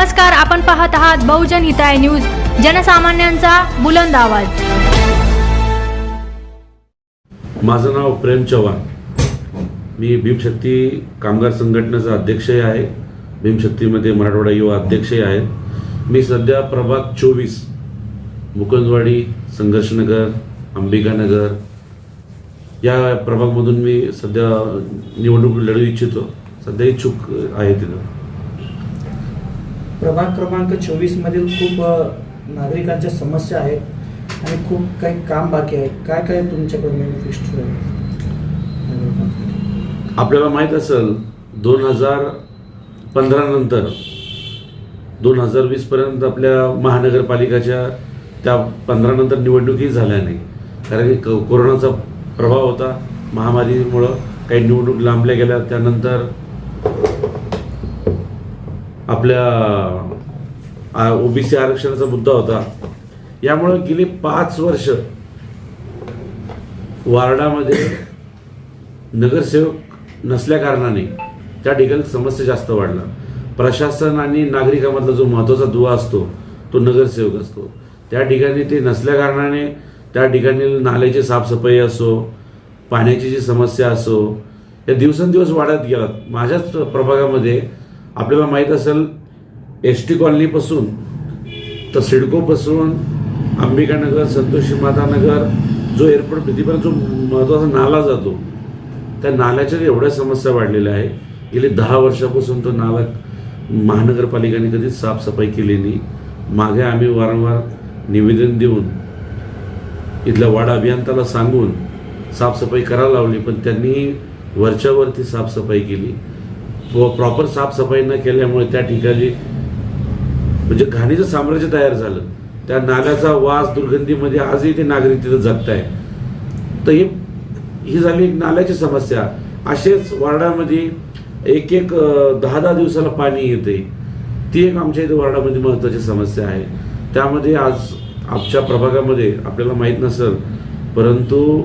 नमस्कार, आपण पाहत आहात बहुजन हिताय न्यूज, जनसामान्यांचा बुलंद आवाज। माझं नाव प्रेम चव्हाण, मी भीमशक्ती कामगार संघटनेचा अध्यक्षही आहे। भीमशक्तीमध्ये मराठवाडा युवा अध्यक्षही आहे। मी सध्या प्रभाग 24 मुकुंदवाडी, संघर्षनगर, अंबिकानगर या प्रभागमधून मी सध्या निवडणूक लढवू इच्छितो। सध्या इच्छुक आहे तिथं। प्रभाग क्रमांक 24 मधील खूप नागरिकांच्या समस्या आहेत आणि खूप काही काम बाकी आहे। काय काय तुमच्याकडे मॅनिफेस्टो आहे? आपल्याला माहीत असेल 2015 नंतर 2020 पर्यंत आपल्या महानगरपालिकाच्या त्या 15 नंतर निवडणुकी झाल्या नाही, कारण की कोरोनाचा प्रभाव होता। महामारीमुळं काही निवडणूक लांबल्या गेल्या। त्यानंतर आपल्या ओबीसी आरक्षणाचा मुद्दा होता। यामुळे गेली 5 वर्ष वार्डामध्ये नगरसेवक नसल्या कारणाने त्या ठिकाणी समस्या जास्त वाढल्या। प्रशासन आणि नागरिकांमधला जो महत्त्वाचा दुवा असतो तो नगरसेवक असतो। त्या ठिकाणी ते नसल्या कारणाने त्या ठिकाणी नाल्याची साफसफाई असो, पाण्याची जी समस्या असो, या दिवसेंदिवस वाढत गेलात। माझ्याच प्रभागामध्ये आपल्याला माहीत असेल एस टी कॉलनीपासून तर सिडकोपासून अंबिकानगर, संतोषी माता नगर, जो एअरपोर्ट भीतीपर्यंत जो महत्त्वाचा नाला जातो, त्या नाल्याच्या एवढ्या समस्या वाढलेल्या आहे। गेली 10 वर्षापासून तो नाला महानगरपालिकेने कधीच साफसफाई केली नाही। मागे आम्ही वारंवार निवेदन देऊन इथल्या वार्ड अभियंत्याला सांगून साफसफाई करायला लावली, पण त्यांनी वरच्यावरती साफसफाई केली। प्रॉपर साफसफाई न केल्यामुळे त्या ठिकाणी म्हणजे घाणीचं साम्राज्य तयार झालं। त्या नाल्याचा वास, दुर्गंधीमध्ये आजही ते नागरिक तिथं जगत आहे। तर ही झाली एक नाल्याची समस्या। असेच वार्डामध्ये एक 10-10 दिवसाला पाणी येते, ती एक आमच्या इथे वार्डामध्ये महत्त्वाची समस्या आहे। त्यामध्ये आज आमच्या प्रभागामध्ये आपल्याला माहीत नसेल, परंतु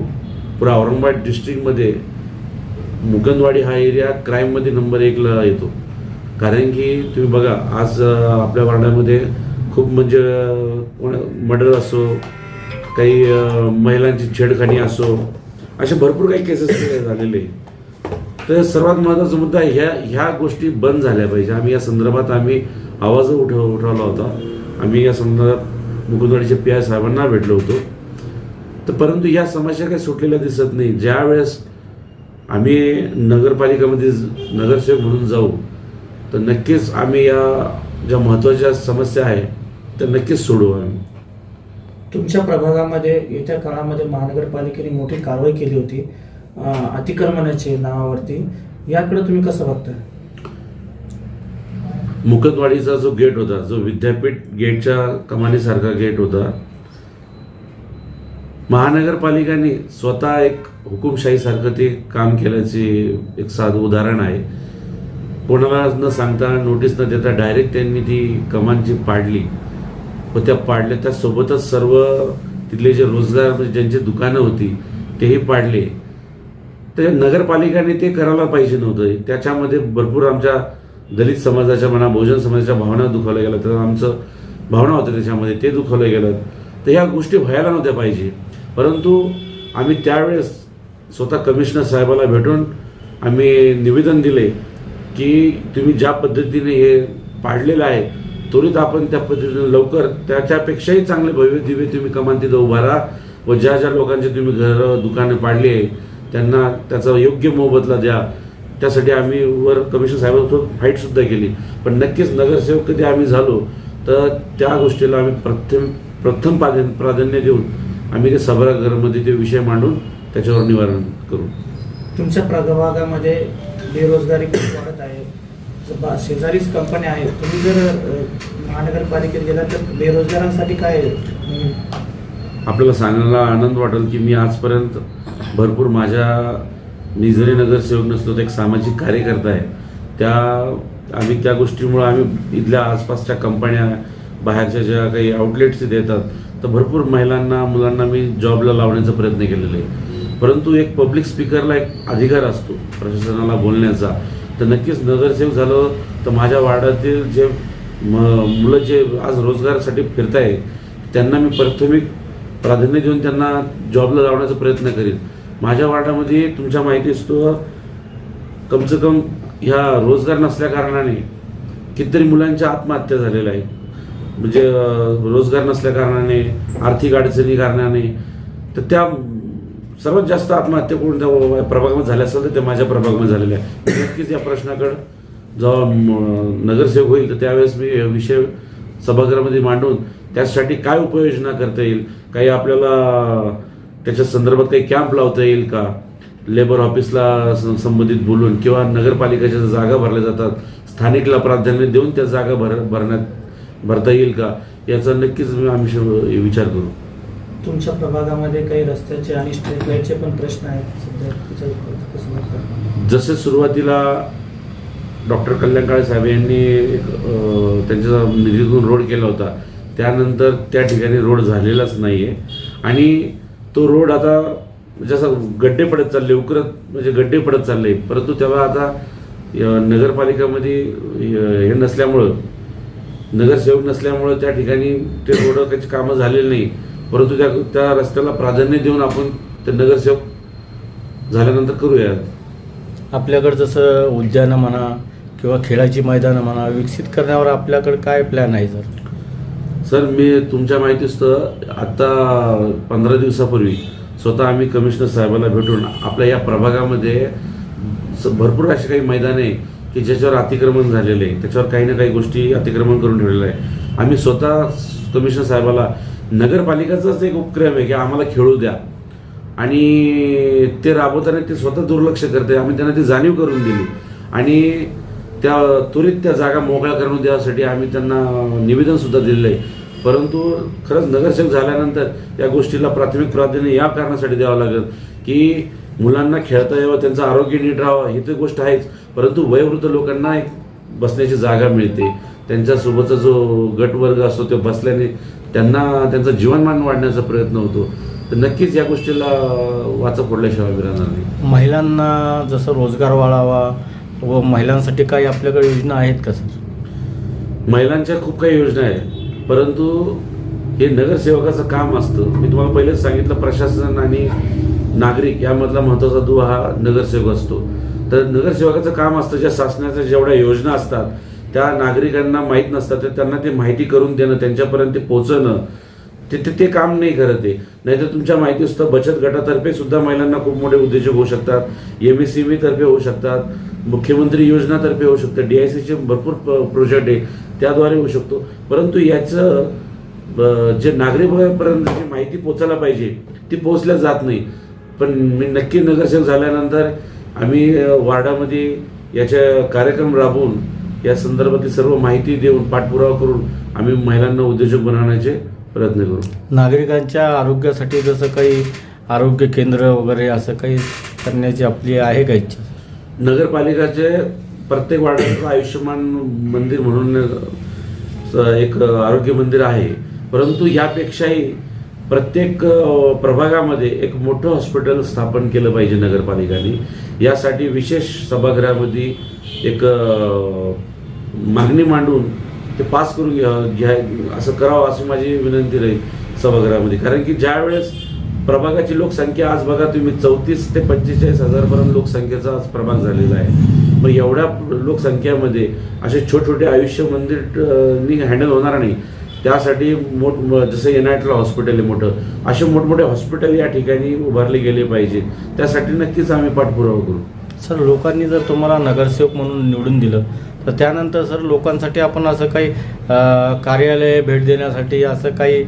पुरा औरंगाबाद डिस्ट्रिक्टमध्ये मुकुंदवाडी हा एरिया क्राईममध्ये नंबर 1ला येतो। कारण की तुम्ही बघा, आज आपल्या वार्डामध्ये खूप म्हणजे मर्डर असो, काही महिलांची छेडखानी असो, असे भरपूर काही केसेस झालेले। तर सर्वात महत्त्वाचा मुद्दा ह्या गोष्टी बंद झाल्या पाहिजे। आम्ही या संदर्भात आवाज उठवला होता। आम्ही या संदर्भात मुकुंदवाडीचे PI साहेबांना भेटलो होतो। तर परंतु या समस्या काही सुटलेल्या दिसत नाही। ज्या वेळेस आम्ही नगरपालिकेमध्ये नगरसेवक म्हणून जाऊ तर नक्कीच आम्ही या ज्या महत्त्वाच्या समस्या आहे त्या नक्कीच सोडवू। आम्ही तुमच्या प्रभागामध्ये येत्या काळामध्ये महानगरपालिकेने मोठी कारवाई केली होती अतिक्रमणाच्या नावावरती, याकडे तुम्ही कसं बघताय? मुकुंदवाडीचा जो गेट होता, जो विद्यापीठ गेटच्या कमानीसारखा गेट होता, महानगरपालिकेने स्वतः एक हुकुमशाहीसारखं ते काम केल्याचे एक साधं उदाहरण आहे। कोणाला न सांगता, नोटीस न देता डायरेक्ट त्यांनी ती कमानची पाडली व त्या पाडल्या। त्यासोबतच सर्व तिथले जे रोजगार म्हणजे ज्यांची दुकानं होती तेही पाडले। तर नगरपालिकेने ते करायला पाहिजे नव्हतं। त्याच्यामध्ये भरपूर आमच्या दलित समाजाच्या म्हणा, बहुजन समाजाच्या भावना दुखावल्या गेल्या, तर आमचं भावना होत्या त्याच्यामध्ये, ते दुखावल्या गेलं। तर ह्या गोष्टी व्हायला नव्हत्या पाहिजे। परंतु आम्ही त्यावेळेस स्वतः कमिशनर साहेबाला भेटून आम्ही निवेदन दिले की तुम्ही ज्या पद्धतीने हे पाडलेलं आहे, त्वरित आपण त्या पद्धतीने लवकर त्याच्यापेक्षाही चांगले भव्य दिव्य तुम्ही कमान तिथं उभा राहा व ज्या ज्या लोकांचे तुम्ही घरं दुकाने पाडली त्यांना त्याचा योग्य मोबदला द्या। त्यासाठी आम्ही वर कमिशनर साहेबांसोबत फाईटसुद्धा केली। पण नक्कीच नगरसेवक कधी आम्ही झालो तर त्या गोष्टीला आम्ही प्रथम प्राधान्य देऊन आम्ही ते सभागृहामध्ये ते विषय मांडून त्याच्यावर निवारण करू। तुमच्या प्रभागामध्ये बेरोजगारी खूप वाढत आहे, शेजारीच कंपन्या आहेत। तुम्ही जर महानगरपालिकेत गेला तर बेरोजगारांसाठी काय आपल्याला सांगायला आनंद वाटेल की मी आजपर्यंत भरपूर मी जरी नगरसेवक नसलो तर एक सामाजिक कार्यकर्ता आहे। आम्ही त्या गोष्टीमुळे आम्ही इथल्या आसपासच्या कंपन्या, बाहेरच्या ज्या काही आउटलेट्स देतात, तर भरपूर महिलांना, मुलांना मी जॉबला लावण्याचा प्रयत्न केलेला आहे। परंतु एक पब्लिक स्पीकरला एक अधिकार असतो प्रशासनाला बोलण्याचा। तर नक्कीच नगरसेवक झालो तर माझ्या वार्डातील जे मुलं जे आज रोजगारासाठी फिरताय त्यांना मी प्राथमिक प्राधान्य देऊन त्यांना जॉबला लावण्याचा प्रयत्न करीन. माझ्या वार्डामध्ये तुमच्या माहिती असतो कमसे कम ह्या रोजगार नसल्या कारणाने कितीतरी मुलांच्या आत्महत्या झालेल्या आहेत. म्हणजे रोजगार नसल्या कारणाने, आर्थिक अडचणी कारणाने, तर त्या सर्वात जास्त आत्महत्या कोणत्या प्रभागामध्ये झाल्या असेल तर ते माझ्या प्रभागामध्ये झालेल्या आहे. नक्कीच या प्रश्नाकडं जेव्हा नगरसेवक होईल तर त्यावेळेस मी विषय सभागृहामध्ये मांडून त्यासाठी काय उपाययोजना करता येईल, काही आपल्याला त्याच्या संदर्भात काही कॅम्प लावता येईल का, लेबर ऑफिसला संबंधित बोलून, किंवा नगरपालिकेच्या जागा भरल्या जातात स्थानिकला प्राधान्य देऊन त्या जागा भरता येईल का, याचा नक्कीच आम्ही विचार करू. तुमच्या प्रभागामध्ये काही रस्त्याचे आणि स्ट्रीट लाईटचे पण प्रश्न आहेत सध्या, जसे सुरुवातीला डॉक्टर कल्याण काळे साहेब यांनी त्यांच्या निधीतून रोड केला होता, त्यानंतर त्या ठिकाणी रोड झालेलाच नाही आहे. आणि तो रोड आता जसं गड्डे पडत चालले, म्हणजे गड्डे पडत चालले, परंतु तेव्हा आता नगरपालिकामध्ये हे नसल्यामुळं, नगरसेवक नसल्यामुळं त्या ठिकाणी ते रोडाची कामं झालेली नाही. परंतु त्या रस्त्याला प्राधान्य देऊन आपण ते नगरसेवक झाल्यानंतर करूया. आपल्याकडं जसं उद्यानं म्हणा किंवा खेळाची मैदानं म्हणा विकसित करण्यावर आपल्याकडे काय प्लॅन आहे सर? मी तुमच्या माहितीच तर आत्ता 15 दिवसापूर्वी स्वतः आम्ही कमिशनर साहेबाला भेटून आपल्या या प्रभागामध्ये भरपूर अशी काही मैदाने की ज्याच्यावर अतिक्रमण झालेलं आहे, त्याच्यावर काही ना काही गोष्टी अतिक्रमण करून ठेवलेलं आहे. आम्ही स्वतः कमिशनर साहेबाला, नगरपालिकाचाच एक उपक्रम आहे की आम्हाला खेळू द्या, आणि ते राबवताना ते स्वतः दुर्लक्ष करते. आम्ही त्यांना ती जाणीव करून दिली आणि त्वरित त्या जागा मोकळ्या करून द्यासाठी आम्ही त्यांना निवेदन सुद्धा दिलेलं आहे. परंतु खरंच नगरसेवक झाल्यानंतर या गोष्टीला प्राथमिक प्राधान्य या कारणासाठी द्यावं लागेल की मुलांना खेळता यावं, त्यांचं आरोग्य नीट राहावं, ही तर गोष्ट आहेच. परंतु वयोवृद्ध लोकांना एक बसण्याची जागा मिळते, त्यांच्यासोबतचा जो गटवर्ग असतो ते बसल्याने त्यांना त्यांचं जीवनमान वाढण्याचा प्रयत्न होतो. तर नक्कीच या गोष्टीला वाचा फोडल्याशिवाय राहणार नाही. महिलांना जसं रोजगार वाढावा व महिलांसाठी काही आपल्याकडे योजना आहेत का सर? महिलांच्या खूप काही योजना आहेत, परंतु हे नगरसेवकाचं काम असतं. मी तुम्हाला पहिलेच सांगितलं, प्रशासन आणि नागरिक यामधला महत्त्वाचा दुवा हा नगरसेवक असतो. तर नगरसेवकाचं काम असतं ज्या शासनाच्या जेवढ्या योजना असतात त्या नागरिकांना माहीत नसतात तर त्यांना ते माहिती करून देणं, त्यांच्यापर्यंत ते पोहोचवणं, ते काम नाही करत आहे. नाहीतर तुमच्या माहिती असतं बचत गटातर्फे सुद्धा महिलांना खूप मोठे उद्योजक होऊ शकतात, MSME तर्फे होऊ शकतात, मुख्यमंत्री योजनातर्फे होऊ शकतं, DICचे भरपूर प्रोजेक्ट आहे त्याद्वारे होऊ शकतो. परंतु याचं जे नागरिकांपर्यंत जी माहिती पोचायला पाहिजे ती पोचल्या जात नाही. पण मी नक्की नगरसेवक झाल्यानंतर आम्ही वार्डामध्ये याच्या कार्यक्रम राबवून या संदर्भातली सर्व माहिती देऊन पाठपुरावा करून आम्ही महिलांना उद्योजक बनवण्याचे प्रयत्न करू. नागरिकांच्या आरोग्यासाठी जसं काही आरोग्य केंद्र वगैरे असं काही करण्याची आपली आहे का इच्छा? नगरपालिकाचे प्रत्येक वार्डात आयुष्यमान मंदिर म्हणून एक आरोग्य मंदिर आहे, परंतु यापेक्षाही प्रत्येक प्रभागामध्ये एक मोठं हॉस्पिटल स्थापन केलं पाहिजे नगरपालिकाने. यासाठी विशेष सभागृहामध्ये एक मागणी मांडून ते पास करून घ्या असं करावं अशी माझी विनंती राहील सभागृहामध्ये. कारण की ज्या वेळेस प्रभागाची लोकसंख्या आज बघा तुम्ही 34 ते 45 हजारपर्यंत लोकसंख्येचा आज प्रभाग झालेला आहे. मग एवढ्या लोकसंख्येमध्ये असे छोटे आयुष्य मंदिर हँडल होणार नाही. त्यासाठी जसं NITला हॉस्पिटल आहे मोठं, असे मोठमोठे हॉस्पिटल या ठिकाणी उभारले गेले पाहिजे. त्यासाठी नक्कीच आम्ही पाठपुरावा करू. सर, लोकांनी जर तुम्हाला नगरसेवक म्हणून निवडून दिलं तर त्यानंतर सर लोकांसाठी आपण असं काही कार्यालय भेट देण्यासाठी असं काही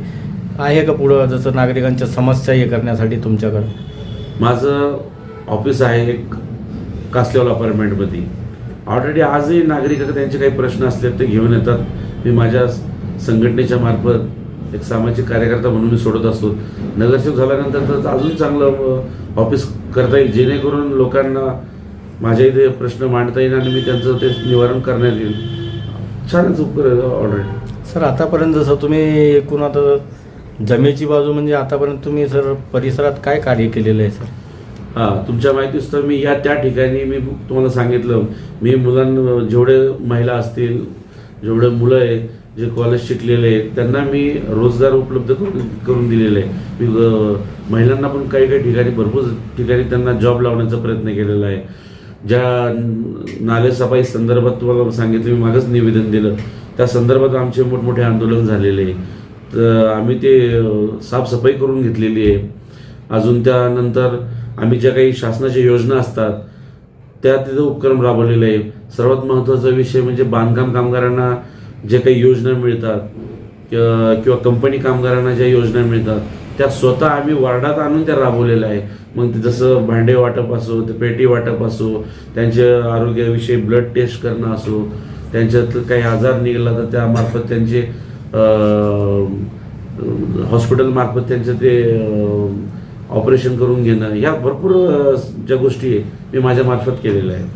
आहे का पुढं, जसं नागरिकांच्या समस्या हे करण्यासाठी तुमच्याकडं? माझं ऑफिस आहे एक कासलेवाल अपार्टमेंटमध्ये. ऑलरेडी आजही नागरिक त्यांचे काही प्रश्न असले ते घेऊन येतात. मी माझ्या संघटनेच्या मार्फत एक सामाजिक कार्यकर्ता म्हणून मी सोडत असतो. नगरसेवक झाल्यानंतर तर अजून चांगलं ऑफिस करता येईल, जेणेकरून लोकांना माझ्या इथे प्रश्न मांडता येईल आणि मी त्यांचं ते निवारण करण्यात येईल. छानच ऑलरेडी. सर, आतापर्यंत जसं तुम्ही एकूण आता जमेची बाजू म्हणजे आतापर्यंत तुम्ही सर परिसरात काय कार्य केलेलं आहे सर? तुमच्या माहितीच तर मी त्या ठिकाणी मी तुम्हाला सांगितलं, मी मुलांना जेवढे महिला असतील जेवढे मुलं आहेत जे कॉलेज शिकलेले आहेत त्यांना मी रोजगार उपलब्ध करून दिलेले आहे. मी महिलांना पण काही काही ठिकाणी भरपूर ठिकाणी त्यांना जॉब लावण्याचा प्रयत्न केलेला आहे. ज्या नालेसफाई संदर्भात तुम्हाला सांगितलं, मी मागच निवेदन दिलं, त्या संदर्भात आमचे मोठमोठे आंदोलन झालेले आहे. तर आम्ही ते साफसफाई करून घेतलेली आहे. अजून त्यानंतर आम्ही ज्या काही शासनाच्या योजना असतात त्या तिथं उपक्रम राबवलेले आहे. सर्वात महत्त्वाचा विषय म्हणजे बांधकाम कामगारांना जे काही योजना मिळतात किंवा कंपनी कामगारांना ज्या योजना मिळतात त्या स्वतः आम्ही वार्डात आणून त्या राबवलेल्या आहे. मग ते जसं भांडे वाटप असो, ते पेटी वाटप असो, त्यांच्या आरोग्याविषयी ब्लड टेस्ट करणं असो, त्यांच्यात काही आजार निघाला तर त्यामार्फत त्यांचे हॉस्पिटलमार्फत त्यांचं ते ऑपरेशन करून घेणं, ह्या भरपूर ज्या गोष्टी आहे मी माझ्या मार्फत केलेल्या आहेत.